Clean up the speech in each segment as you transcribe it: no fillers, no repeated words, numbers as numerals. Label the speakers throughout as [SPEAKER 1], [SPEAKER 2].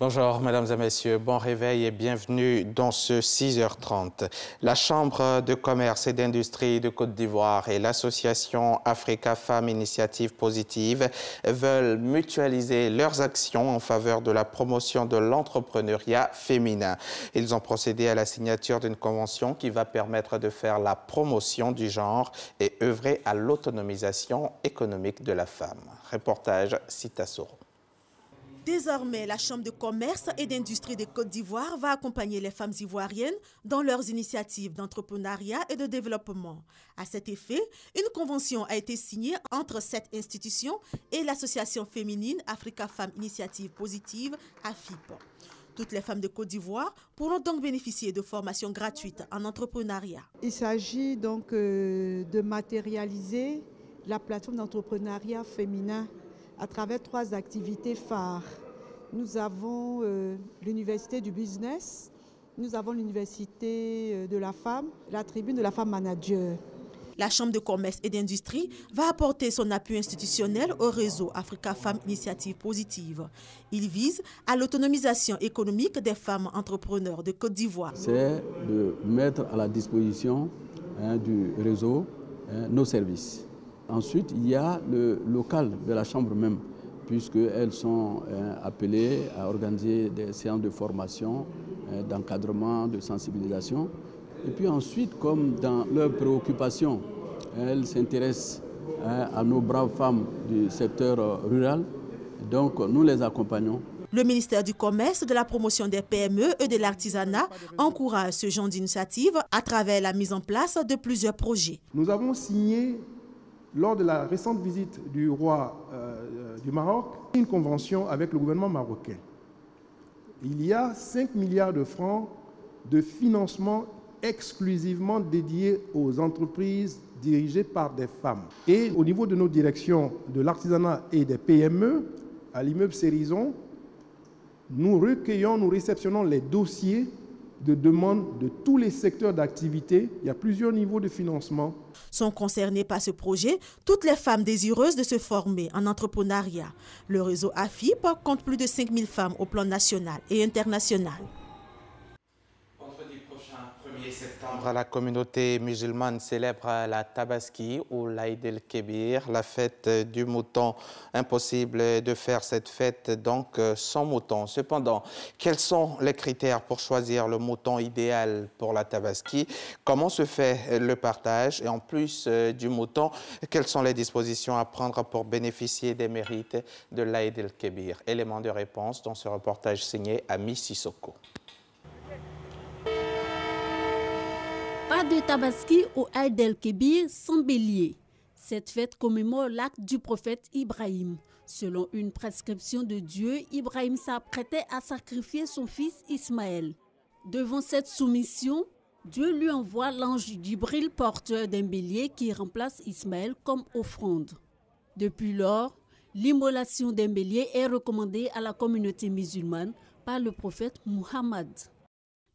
[SPEAKER 1] Bonjour mesdames et messieurs, bon réveil et bienvenue dans ce 6h30. La Chambre de commerce et d'industrie de Côte d'Ivoire et l'association Africa Femmes Initiative Positive veulent mutualiser leurs actions en faveur de la promotion de l'entrepreneuriat féminin. Ils ont procédé à la signature d'une convention qui va permettre de faire la promotion du genre et œuvrer à l'autonomisation économique de la femme. Reportage Sita Soro.
[SPEAKER 2] Désormais, la Chambre de commerce et d'industrie de Côte d'Ivoire va accompagner les femmes ivoiriennes dans leurs initiatives d'entrepreneuriat et de développement. À cet effet, une convention a été signée entre cette institution et l'association féminine Africa Femmes Initiative Positive, AFIP. Toutes les femmes de Côte d'Ivoire pourront donc bénéficier de formations gratuites en entrepreneuriat.
[SPEAKER 3] Il s'agit donc de matérialiser la plateforme d'entrepreneuriat féminin à travers 3 activités phares. Nous avons l'université du business, nous avons l'université de la femme, la tribune de la femme manager.
[SPEAKER 2] La Chambre de commerce et d'industrie va apporter son appui institutionnel au réseau Africa Femmes Initiative Positive. Il vise à l'autonomisation économique des femmes entrepreneurs de Côte d'Ivoire.
[SPEAKER 4] C'est de mettre à la disposition du réseau nos services. Ensuite, il y a le local de la Chambre même, puisqu'elles sont appelées à organiser des séances de formation, d'encadrement, de sensibilisation. Et puis ensuite, comme dans leurs préoccupations, elles s'intéressent à nos braves femmes du secteur rural, donc nous les accompagnons.
[SPEAKER 2] Le ministère du Commerce, de la promotion des PME et de l'artisanat encourage ce genre d'initiative à travers la mise en place de plusieurs projets.
[SPEAKER 5] Nous avons signé, lors de la récente visite du roi du Maroc, une convention avec le gouvernement marocain. Il y a 5 milliards de francs de financement exclusivement dédiés aux entreprises dirigées par des femmes. Et au niveau de nos directions de l'artisanat et des PME, à l'immeuble Cérison, nous recueillons, nous réceptionnons les dossiers de demande de tous les secteurs d'activité. Il y a plusieurs niveaux de financement.
[SPEAKER 2] Sont concernées par ce projet toutes les femmes désireuses de se former en entrepreneuriat. Le réseau AFIP compte plus de 5000 femmes au plan national et international.
[SPEAKER 1] Vendredi prochain, 1er septembre, la communauté musulmane célèbre la Tabaski ou l'Aïd el-Kébir, la fête du mouton. Impossible de faire cette fête donc sans mouton. Cependant, quels sont les critères pour choisir le mouton idéal pour la Tabaski? Comment se fait le partage? Et en plus du mouton, quelles sont les dispositions à prendre pour bénéficier des mérites de l'Aïd el-Kébir? Élément de réponse dans ce reportage signé Ami Sissoko.
[SPEAKER 6] Pas de Tabaski au Aïd el-Kébir sans bélier. Cette fête commémore l'acte du prophète Ibrahim. Selon une prescription de Dieu, Ibrahim s'apprêtait à sacrifier son fils Ismaël. Devant cette soumission, Dieu lui envoie l'ange Djibril porteur d'un bélier qui remplace Ismaël comme offrande. Depuis lors, l'immolation d'un bélier est recommandée à la communauté musulmane par le prophète Muhammad.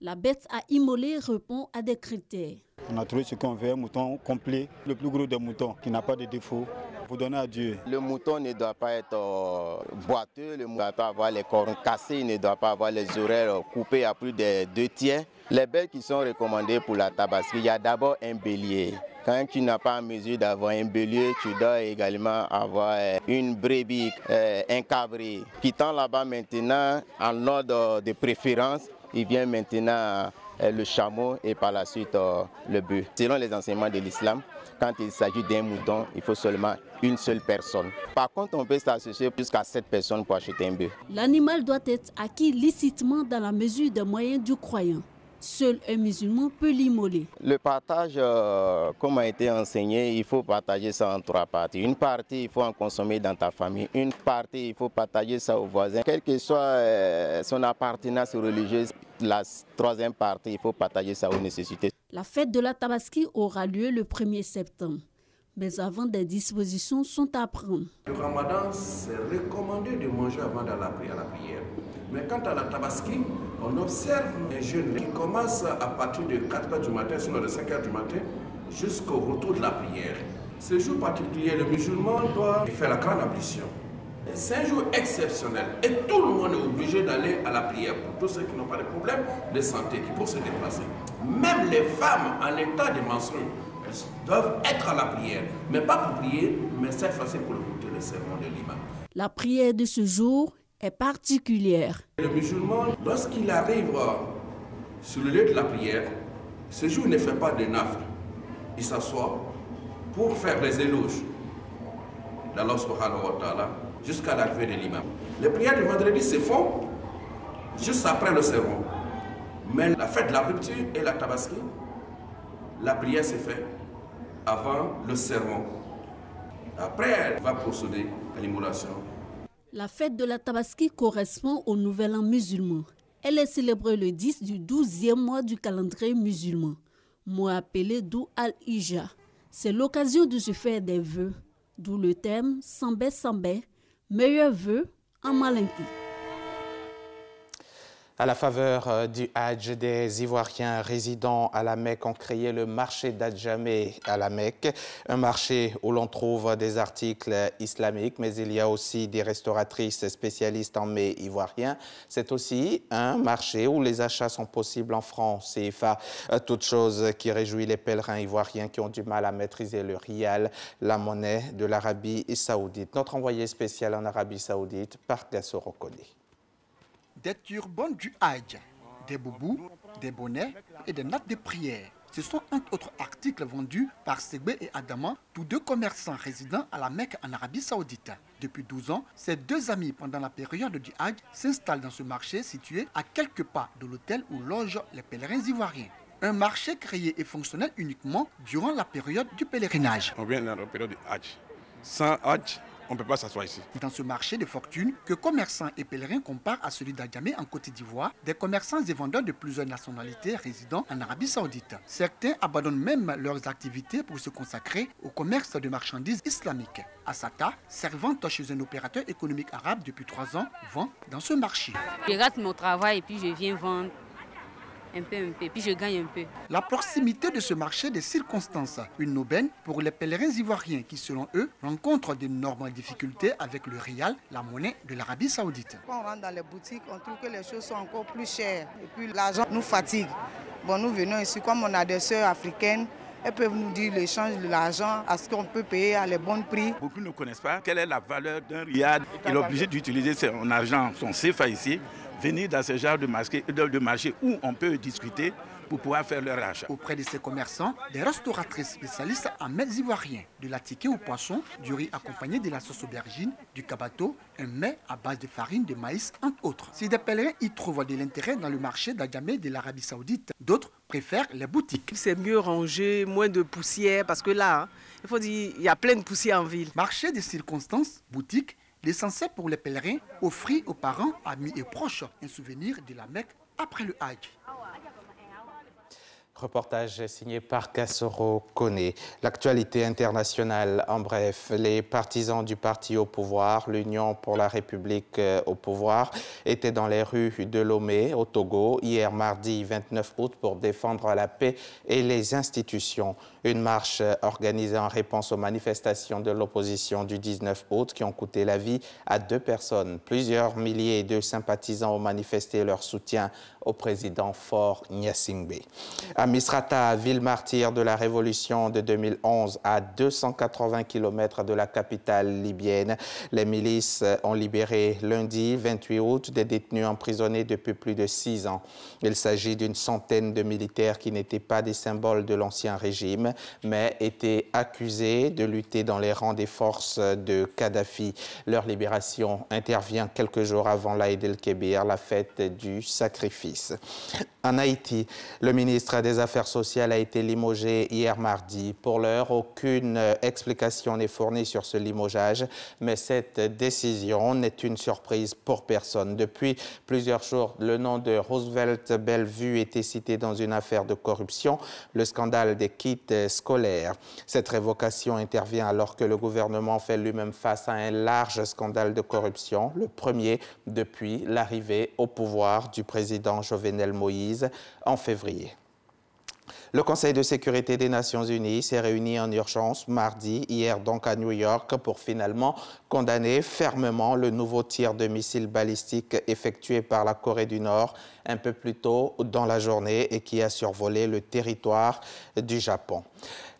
[SPEAKER 6] La bête à immoler répond à des critères.
[SPEAKER 7] On a trouvé ce qu'on veut, un mouton complet, le plus gros des moutons, qui n'a pas de défaut. Vous donnez à Dieu.
[SPEAKER 8] Le mouton ne doit pas être boiteux, le mouton ne doit pas avoir les cornes cassées, il ne doit pas avoir les oreilles coupées à plus de 2 tiers. Les bêtes qui sont recommandées pour la Tabaski, il y a d'abord un bélier. Quand tu n'as pas en mesure d'avoir un bélier, tu dois également avoir une brebis, un cabri. Quittant là-bas maintenant, en ordre de préférence, il vient maintenant le chameau et par la suite le bœuf. Selon les enseignements de l'islam, quand il s'agit d'un mouton, il faut seulement une seule personne. Par contre, on peut s'associer jusqu'à 7 personnes pour acheter un bœuf.
[SPEAKER 6] L'animal doit être acquis licitement dans la mesure des moyens du croyant. Seul un musulman peut l'immoler.
[SPEAKER 8] Le partage, comme a été enseigné, il faut partager ça en 3 parties. Une partie, il faut en consommer dans ta famille. Une partie, il faut partager ça aux voisins. Quelle que soit son appartenance religieuse, la 3e partie, il faut partager ça aux nécessités.
[SPEAKER 6] La fête de la Tabaski aura lieu le 1er septembre. Mais avant, des dispositions sont à prendre.
[SPEAKER 9] Le ramadan, c'est recommandé de manger avant d'aller à la prière. Mais quant à la Tabaski, on observe un jeûne qui commence à partir de 4 h du matin, sinon de 5 h du matin, jusqu'au retour de la prière. Ce jour particulier, le musulman doit faire la grande ablution. C'est un jour exceptionnel et tout le monde est obligé d'aller à la prière pour tous ceux qui n'ont pas de problème de santé, qui peuvent se déplacer. Même les femmes en état de menstrues, elles doivent être à la prière, mais pas pour prier, mais cette fois-ci pour écouter le sermon de l'imam.
[SPEAKER 6] La prière de ce jour est particulière.
[SPEAKER 9] Le musulman, lorsqu'il arrive sur le lieu de la prière, ce jour ne fait pas de nafle. Il s'assoit pour faire les éloges d'Allah subhanahu wa ta'ala jusqu'à l'arrivée de l'imam. Les prières de vendredi se font juste après le sermon. Mais la fête de la rupture et la tabaski, la prière se fait avant le sermon. Après, elle va procéder à l'immolation.
[SPEAKER 6] La fête de la Tabaski correspond au Nouvel An musulman. Elle est célébrée le 10 du 12e mois du calendrier musulman, mois appelé Dou al-Hijja. C'est l'occasion de se faire des vœux, d'où le thème Sambé Sambé, meilleurs vœux en malinki.
[SPEAKER 1] À la faveur du Hajj, des Ivoiriens résidant à la Mecque ont créé le marché d'Adjamé à la Mecque, un marché où l'on trouve des articles islamiques, mais il y a aussi des restauratrices spécialistes en mets ivoiriens. C'est aussi un marché où les achats sont possibles en francs CFA, toute chose qui réjouit les pèlerins ivoiriens qui ont du mal à maîtriser le rial, la monnaie de l'Arabie saoudite. Notre envoyé spécial en Arabie saoudite, Pargasso Rokone.
[SPEAKER 10] Des turbans du Hajj, des boubous, des bonnets et des nattes de prière. Ce sont entre autres articles vendus par Segbé et Adama, tous deux commerçants résidant à la Mecque en Arabie Saoudite. Depuis 12 ans, ces deux amis, pendant la période du Hajj, s'installent dans ce marché situé à quelques pas de l'hôtel où logent les pèlerins ivoiriens. Un marché créé et fonctionnel uniquement durant la période du pèlerinage.
[SPEAKER 11] On vient dans la période du Hajj. Sans Hajj, on ne peut pas s'asseoir ici.
[SPEAKER 10] Dans ce marché de fortune que commerçants et pèlerins comparent à celui d'Adjamé en Côte d'Ivoire, des commerçants et vendeurs de plusieurs nationalités résidant en Arabie Saoudite. Certains abandonnent même leurs activités pour se consacrer au commerce de marchandises islamiques. Assata, servante chez un opérateur économique arabe depuis 3 ans, vend dans ce marché.
[SPEAKER 12] Je rate mon travail et puis je viens vendre. Un peu, puis je gagne un peu.
[SPEAKER 10] La proximité de ce marché des circonstances, une aubaine pour les pèlerins ivoiriens qui, selon eux, rencontrent d'énormes difficultés avec le rial, la monnaie de l'Arabie Saoudite.
[SPEAKER 13] Quand on rentre dans les boutiques, on trouve que les choses sont encore plus chères. Et puis l'argent nous fatigue. Bon, nous venons ici, comme on a des sœurs africaines, elles peuvent nous dire l'échange de l'argent, à ce qu'on peut payer à les bons prix.
[SPEAKER 14] Beaucoup ne connaissent pas quelle est la valeur d'un rial. Il est obligé d'utiliser son argent, son CFA ici, venir dans ce genre de marché où on peut discuter pour pouvoir faire leur achat.
[SPEAKER 10] Auprès de ces commerçants, des restauratrices spécialistes en mets ivoiriens, de la ticket au poisson, du riz accompagné de la sauce aubergine, du kabato, un mets à base de farine de maïs, entre autres. Si des pèlerins y trouvent de l'intérêt dans le marché d'Adjamé de l'Arabie Saoudite, d'autres préfèrent les boutiques.
[SPEAKER 15] C'est mieux rangé, moins de poussière, parce que là, il faut dire, il y a plein de poussière en ville.
[SPEAKER 10] Marché des circonstances, boutique, l'essentiel pour les pèlerins, offrir aux parents, amis et proches un souvenir de la Mecque après le Hajj.
[SPEAKER 1] Reportage signé par Kassoro Kone. L'actualité internationale, en bref, les partisans du parti au pouvoir, l'Union pour la République au pouvoir, étaient dans les rues de Lomé, au Togo, hier mardi 29 août pour défendre la paix et les institutions. Une marche organisée en réponse aux manifestations de l'opposition du 19 août qui ont coûté la vie à 2 personnes. Plusieurs milliers de sympathisants ont manifesté leur soutien au président Faure Gnassingbé. À Misrata, ville martyre de la révolution de 2011, à 280 km de la capitale libyenne, les milices ont libéré lundi 28 août des détenus emprisonnés depuis plus de 6 ans. Il s'agit d'une centaine de militaires qui n'étaient pas des symboles de l'ancien régime, mais étaient accusés de lutter dans les rangs des forces de Kadhafi. Leur libération intervient quelques jours avant l'Aïd el-Kébir, la fête du sacrifice. En Haïti, le ministre des Affaires sociales a été limogé hier mardi. Pour l'heure, aucune explication n'est fournie sur ce limogeage, mais cette décision n'est une surprise pour personne. Depuis plusieurs jours, le nom de Roosevelt Bellevue était cité dans une affaire de corruption, le scandale des kits scolaires. Cette révocation intervient alors que le gouvernement fait lui-même face à un large scandale de corruption, le premier depuis l'arrivée au pouvoir du président Jovenel Moïse en février. Le Conseil de sécurité des Nations Unies s'est réuni en urgence mardi, hier donc à New York, pour finalement condamner fermement le nouveau tir de missiles balistiques effectué par la Corée du Nord un peu plus tôt dans la journée et qui a survolé le territoire du Japon.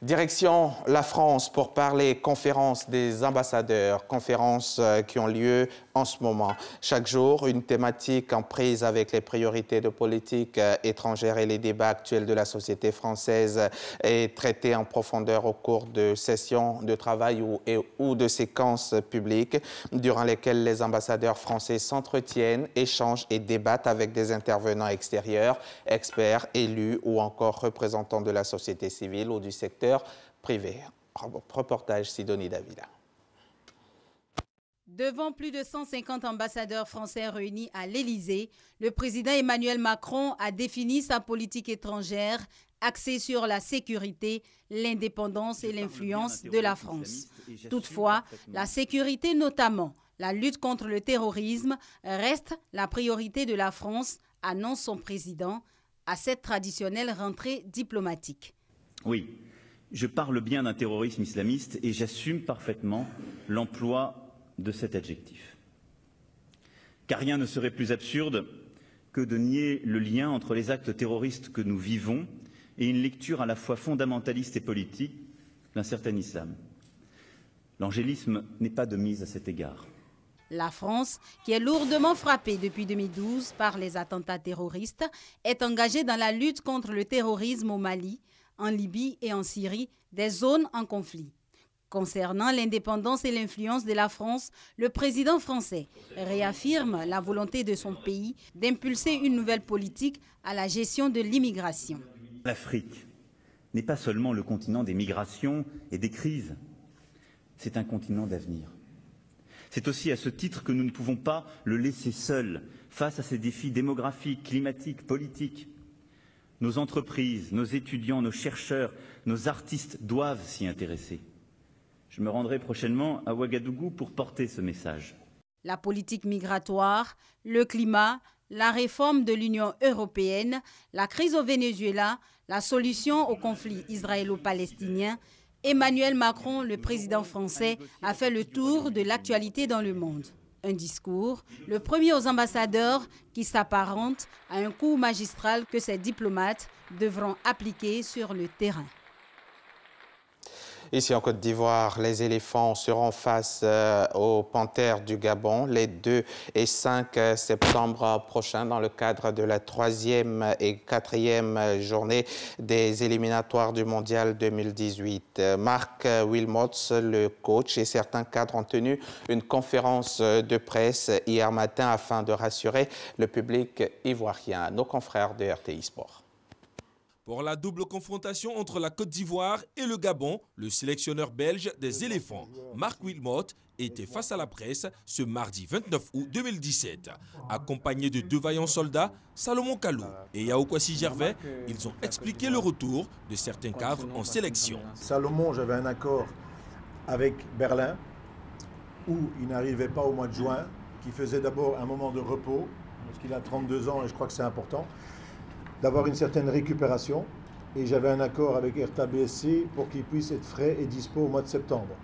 [SPEAKER 1] Direction la France pour parler conférence des ambassadeurs, conférences qui ont lieu en ce moment. Chaque jour, une thématique en prise avec les priorités de politique étrangère et les débats actuels de la société française est traitée en profondeur au cours de sessions de travail ou de séquences publiques durant lesquelles les ambassadeurs français s'entretiennent, échangent et débattent avec des intervenants extérieurs, experts, élus ou encore représentants de la société civile ou du secteur privé. Reportage Sidonie Davila.
[SPEAKER 16] Devant plus de 150 ambassadeurs français réunis à l'Élysée, le président Emmanuel Macron a défini sa politique étrangère axée sur la sécurité, l'indépendance et l'influence de la France. Toutefois, la sécurité, notamment la lutte contre le terrorisme, reste la priorité de la France, annonce son président à cette traditionnelle rentrée diplomatique.
[SPEAKER 17] Oui, je parle bien d'un terrorisme islamiste et j'assume parfaitement l'emploi de cet adjectif. Car rien ne serait plus absurde que de nier le lien entre les actes terroristes que nous vivons et une lecture à la fois fondamentaliste et politique d'un certain islam. L'angélisme n'est pas de mise à cet égard.
[SPEAKER 16] La France, qui est lourdement frappée depuis 2012 par les attentats terroristes, est engagée dans la lutte contre le terrorisme au Mali, en Libye et en Syrie, des zones en conflit. Concernant l'indépendance et l'influence de la France, le président français réaffirme la volonté de son pays d'impulser une nouvelle politique à la gestion de l'immigration.
[SPEAKER 17] L'Afrique n'est pas seulement le continent des migrations et des crises, c'est un continent d'avenir. C'est aussi à ce titre que nous ne pouvons pas le laisser seul face à ces défis démographiques, climatiques, politiques. Nos entreprises, nos étudiants, nos chercheurs, nos artistes doivent s'y intéresser. Je me rendrai prochainement à Ouagadougou pour porter ce message.
[SPEAKER 16] La politique migratoire, le climat, la réforme de l'Union européenne, la crise au Venezuela, la solution au conflit israélo-palestinien, Emmanuel Macron, le président français, a fait le tour de l'actualité dans le monde. Un discours, le premier aux ambassadeurs, qui s'apparente à un coup magistral que ces diplomates devront appliquer sur le terrain.
[SPEAKER 1] Ici en Côte d'Ivoire, les éléphants seront face aux panthères du Gabon les 2 et 5 septembre prochains dans le cadre de la 3e et 4e journée des éliminatoires du Mondial 2018. Marc Wilmots, le coach, et certains cadres ont tenu une conférence de presse hier matin afin de rassurer le public ivoirien. Nos confrères de RTI Sport.
[SPEAKER 18] Pour la double confrontation entre la Côte d'Ivoire et le Gabon, le sélectionneur belge des éléphants, Marc Wilmots, était face à la presse ce mardi 29 août 2017. Accompagné de 2 vaillants soldats, Salomon Kalou et Yaoukwasi Gervais, ils ont expliqué le retour de certains cadres en sélection.
[SPEAKER 19] Salomon, j'avais un accord avec Berlin où il n'arrivait pas au mois de juin, qui faisait d'abord un moment de repos, parce qu'il a 32 ans et je crois que c'est important, d'avoir une certaine récupération. Et j'avais un accord avec RTBSC pour qu'il puisse être frais et dispo au mois de septembre.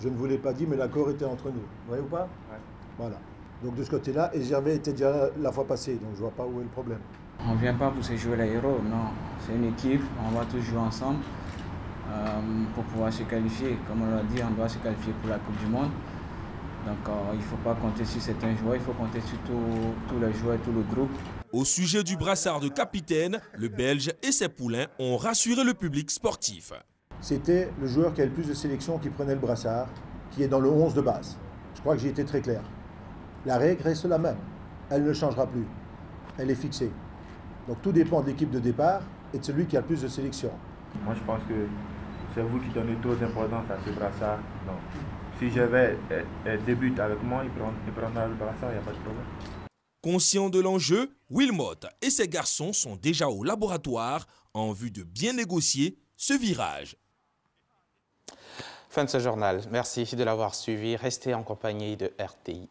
[SPEAKER 19] Je ne vous l'ai pas dit, mais l'accord était entre nous. Vous voyez ou pas? Ouais. Voilà. Donc de ce côté-là, et Gervais était déjà là la fois passée, donc je ne vois pas où est le problème.
[SPEAKER 20] On ne vient pas pour se jouer les héros, non. C'est une équipe, on va tous jouer ensemble pour pouvoir se qualifier. Comme on l'a dit, on doit se qualifier pour la Coupe du Monde. Donc il ne faut pas compter sur certains joueurs, il faut compter sur tous les joueurs, tout le groupe.
[SPEAKER 18] Au sujet du brassard de capitaine, le Belge et ses poulains ont rassuré le public sportif.
[SPEAKER 19] C'était le joueur qui a le plus de sélection qui prenait le brassard, qui est dans le 11 de base. Je crois que j'ai été très clair. La règle reste la même. Elle ne changera plus. Elle est fixée. Donc tout dépend de l'équipe de départ et de celui qui a le plus de sélection.
[SPEAKER 21] Moi je pense que c'est vous qui donnez trop d'importance à ce brassard. Donc, si Gervais débute avec moi, il prendra le brassard, il n'y a pas de problème.
[SPEAKER 18] Conscient de l'enjeu, Wilmots et ses garçons sont déjà au laboratoire en vue de bien négocier ce virage.
[SPEAKER 1] Fin de ce journal. Merci de l'avoir suivi. Restez en compagnie de RTI.